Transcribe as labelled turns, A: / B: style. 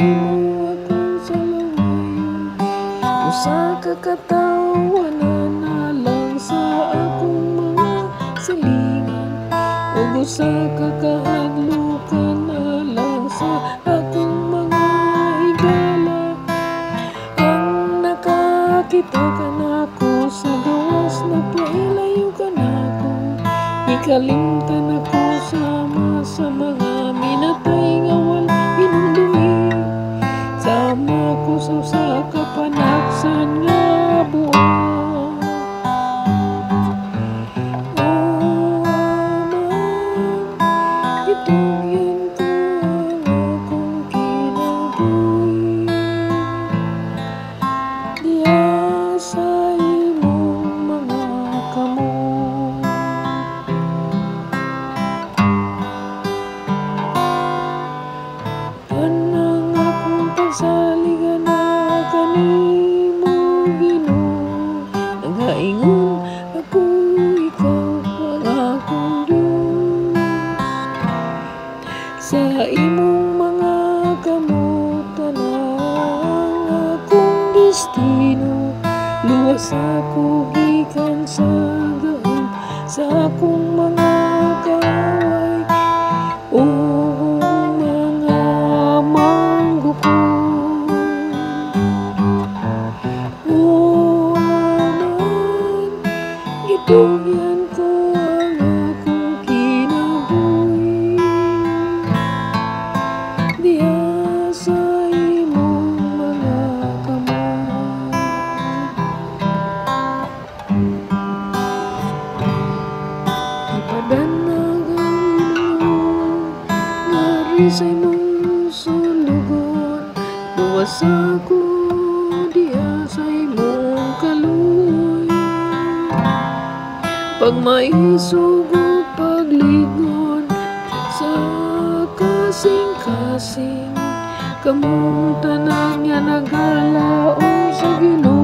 A: mo akong salawayon. Usa ka katawanan na lang sa akong mga silingan, ug usa ka kahadlukan na lang sa akong mga higala. Ang nakakita ka nako sa gawas na pailayo ka nako, ikalimtan ako sama sa mga minatay nga wala hinumdumi. Sama ko sa usa ka panaksan nga buwan. Gituyan ko ang akong kinabuhi diha sa imong mga kamot. Kanang akong pagsaligan na kanimo Ginoo, nagaingon ako ikaw ang akong Diyos. Sa imong mga kamot tanang akong destino, luwas ako gikan sa gahom sa akong mga kaway. O mga manggukon, o man gituyan ko ang akong kinabuhi diha sa imong mga kamot. Ipadanagan ngari sa imong sulugon, luwas ako diha sa imong kaluoy. Pag maisog o pagligon sa kasing-kasing, kamong tanan nga nagalaom sa Ginoo.